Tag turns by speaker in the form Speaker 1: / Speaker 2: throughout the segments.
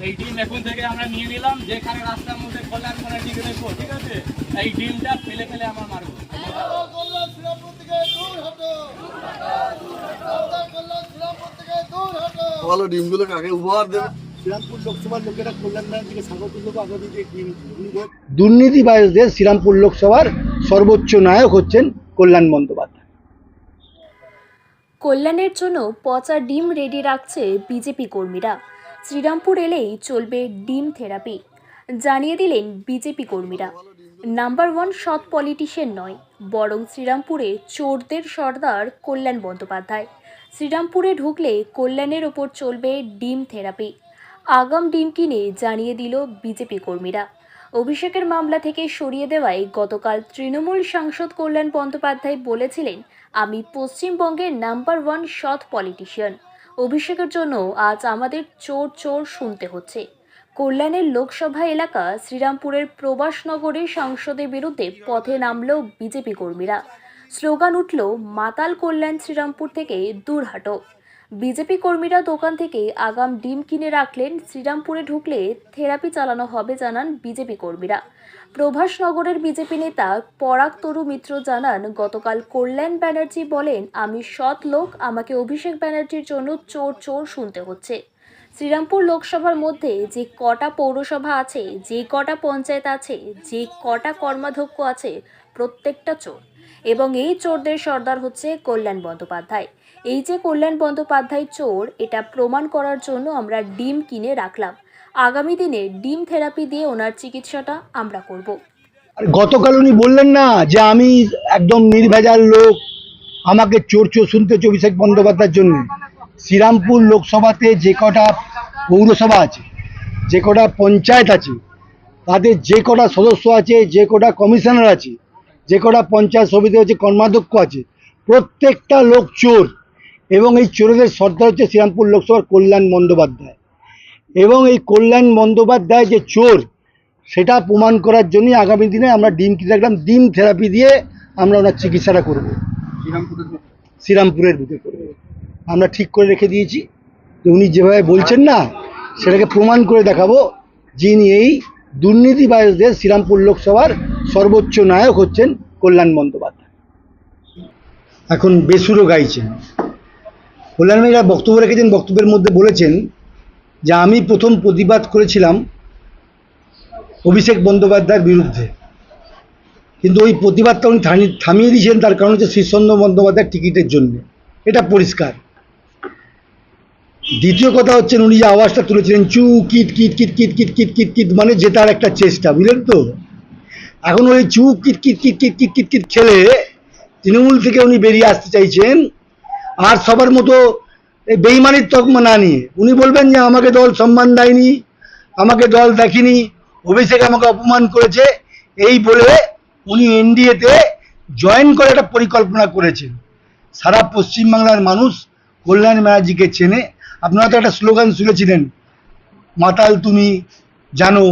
Speaker 1: এই ডিম এখন থেকে আমরা নিয়ে নিলাম, যেখানে রাস্তার মধ্যে কল্যাণ করে টিকে দেখবো, ঠিক আছে? এই ডিমটা ফেলে ফেলে আমরা মারবো।
Speaker 2: ভালো ডিমগুলো কাকে উপহার দেবে?
Speaker 3: শ্রীরামপুর লোকসভার লোকেরা কল্যাণ ব্যানার্জিকে স্বাগত দেবো আগামী যে দুর্নীতিবাজদের শ্রীরামপুর লোকসভার সর্বোচ্চ নায়ক হচ্ছেন কল্যাণ বন্দ্যোপাধ্যায়।
Speaker 4: কল্যাণের জন্য পচা ডিম রেডি রাখছে বিজেপি কর্মীরা। শ্রীরামপুর এলেই চলবে ডিম থেরাপি, জানিয়ে দিলেন বিজেপি কর্মীরা। নাম্বার ওয়ান সৎ পলিটিশিয়ান নয়, বরং শ্রীরামপুরে চোরদের সর্দার কল্যাণ বন্দ্যোপাধ্যায়। শ্রীরামপুরে ঢুকলে কল্যাণের ওপর চলবে ডিম থেরাপি। আগাম ডিম কিনে জানিয়ে দিল বিজেপি কর্মীরা। অভিষেকের মামলা থেকে সরিয়ে দেওয়ায় গতকাল তৃণমূল সাংসদ কল্যাণ বন্দ্যোপাধ্যায় বলেছিলেন, আমি পশ্চিমবঙ্গের নাম্বার ওয়ান সৎ পলিটিশিয়ান। অভিষেকের জন্য আজ আমাদের চোর চোর শুনতে হচ্ছে। কল্যাণের লোকসভা এলাকা শ্রীরামপুরের প্রবাসনগরের সাংসদের বিরুদ্ধে পথে নামল বিজেপি কর্মীরা। স্লোগান উঠল, মাতাল কল্যাণ শ্রীরামপুর থেকে দূর হাঁটো। বিজেপি কর্মীরা দোকান থেকে আগাম ডিম কিনে রাখলেন। শ্রীরামপুরে ঢুকলে থেরাপি চালানো হবে জানান বিজেপি কর্মীরা। প্রভাসনগরের বিজেপি নেতা পরাগ তরু মিত্র জানান, গতকাল কল্যাণ ব্যানার্জি বলেন, আমি সৎ লোক, আমাকে অভিষেক ব্যানার্জির জন্য চোর চোর শুনতে হচ্ছে। শ্রীরামপুর লোকসভার মধ্যে যে কটা পৌরসভা আছে, যে কটা পঞ্চায়েত আছে, যে কটা কর্মাধ্যক্ষ আছে, প্রত্যেকটা চোর, এবং এই চোরদের সর্দার হচ্ছে কল্যাণ বন্দ্যোপাধ্যায়। এই যে কল্যাণ বন্দ্যোপাধ্যায় চোর, এটা প্রমাণ করার জন্য আমরা ডিম কিনে রাখলাম। আগামী দিনে ডিম থেরাপি দিয়ে ওনার চিকিৎসাটা আমরা করব।
Speaker 3: আর গতকাল উনি বললেন না যে আমি একদম নির্ভেজাল লোক, আমাকে চোর চোর শুনতে হচ্ছে অভিষেক বন্দ্যোপাধ্যায়ের জন্য। শ্রীরামপুর লোকসভাতে যে কটা পৌরসভা আছে, যে কটা পঞ্চায়েত আছে, তাদের যে কটা সদস্য আছে, যে কটা কমিশনার আছে, যে কটা পঞ্চায়েত সমিতি আছে, কর্মাধ্যক্ষ আছে, প্রত্যেকটা লোক চোর। এবং এই চোরদের সর্দার হচ্ছে শ্রীরামপুর লোকসভার কল্যাণ বন্দ্যোপাধ্যায়। এবং এই কল্যাণ বন্দ্যোপাধ্যায় যে চোর, সেটা প্রমাণ করার জন্যই আগামী দিনে আমরা ডিম কিনে রাখলাম। ডিম থেরাপি দিয়ে আমরা ওনার চিকিৎসাটা করব, শ্রীরামপুরের বুকে করব। আমরা ঠিক করে রেখে দিয়েছি যে উনি যেভাবে বলছেন না, সেটাকে প্রমাণ করে দেখাবো যিনি এই দুর্নীতিবাজদের শ্রীরামপুর লোকসভার সর্বোচ্চ নায়ক হচ্ছেন কল্যাণ বন্দ্যোপাধ্যায়। এখন বেসুরো গাইছেন। কল্যাণ ভাইরা বক্তব্য রেখেছেন, বক্তব্যের মধ্যে বলেছেন যে আমি প্রথম প্রতিবাদ করেছিলাম অভিষেক বন্দ্যোপাধ্যায়ের বিরুদ্ধে, কিন্তু ওই প্রতিবাদটা উনি থামিয়ে দিয়েছেন। তার কারণ হচ্ছে শীর্ষেন্দু বন্দ্যোপাধ্যায়ের টিকিটের জন্য, এটা পরিষ্কার। দ্বিতীয় কথা হচ্ছে উনি যে আওয়াজটা তুলেছিলেন, চু kit kit kit kit kit kit kit kit, মানে জেতার একটা চেষ্টা, বুঝলেন তো? এখন ওই চু kit kit kit kit kit kit kit খেলে তৃণমূল থেকে উনি বেরিয়ে আসতে চাইছেন। আর সবার মতো এই বেইমানির তকমা না নিয়ে উনি বলবেন যে আমাকে দল সম্মান দেয়নি, আমাকে দল দেখেনি, অভিষেক আমাকে অপমান করেছে, এই বলে উনি এনডিএতে জয়েন করে একটা পরিকল্পনা করেছেন। সারা পশ্চিমবাংলার মানুষ কল্যাণ ব্যানার্জিকে চেনে। আপনারা তো একটা স্লোগান শুনেছিলেন, মাতাল তুমি জানো,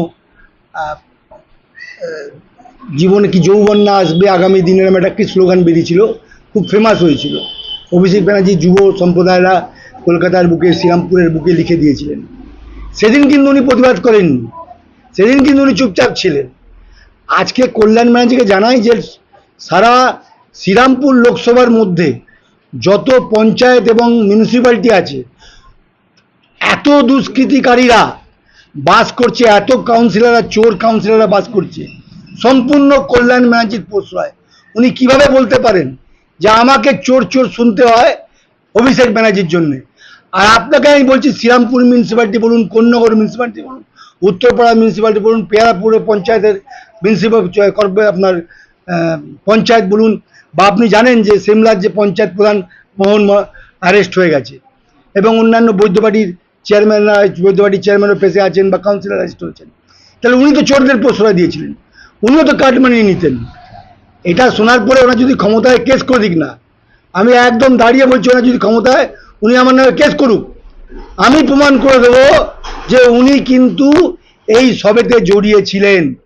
Speaker 3: জীবনে কি যৌবন না আসবে আগামী দিনের, একটা কি স্লোগান বেরিয়েছিল, খুব ফেমাস হয়েছিল। অভিষেক ব্যানার্জি যুব সম্প্রদায়রা কলকাতার বুকে, শ্রীরামপুরের বুকে লিখে দিয়েছিলেন। সেদিন কিন্তু উনি প্রতিবাদ করেননি, সেদিন কিন্তু উনি চুপচাপ ছিলেন। আজকে কল্যাণ ব্যানার্জিকে জানাই যে সারা শ্রীরামপুর লোকসভার মধ্যে যত পঞ্চায়েত এবং মিউনিসিপ্যালিটি আছে, এত দুষ্কৃতিকারীরা বাস করছে, এত কাউন্সিলররা, চোর কাউন্সিলররা বাস করছে, সম্পূর্ণ কল্যাণ ব্যানার্জির প্রশ্রয়। উনি কিভাবে বলতে পারেন যে আমাকে চোর চোর শুনতে হয় অভিষেক ব্যানার্জির জন্য? আর আপনাকে আমি বলছি, শ্রীরামপুর মিউনিসিপ্যালিটি বলুন, কোন্নগর মিউনিসিপ্যালিটি বলুন, উত্তরপাড়া মিউনিসিপ্যালিটি বলুন, পেয়ারাপুরে পঞ্চায়েতের আপনার পঞ্চায়েত বলুন, বা আপনি জানেন যে সিমলার যে পঞ্চায়েত প্রধান মোহন অ্যারেস্ট হয়ে গেছে, এবং অন্যান্য বৈদ্যবাড়ির চেয়ারম্যানরা, বৈদ্যবাড়ির চেয়ারম্যানও ফেসে আছেন বা কাউন্সিলর অ্যারেস্ট হয়েছেন। তাহলে উনি তো চোরদের প্রশ্রয় দিয়েছিলেন, উনিও তো কাট মানিয়ে নিতেন। এটা শোনার পরে ওরা যদি ক্ষমতায় কেস করে দিক না, আমি একদম দাঁড়িয়ে বলছি, ওরা যদি ক্ষমতায় উনি আমার নামে কেস করুক, আমি প্রমাণ করে দেবো যে উনি কিন্তু এই সবেতে জড়িয়ে ছিলেন।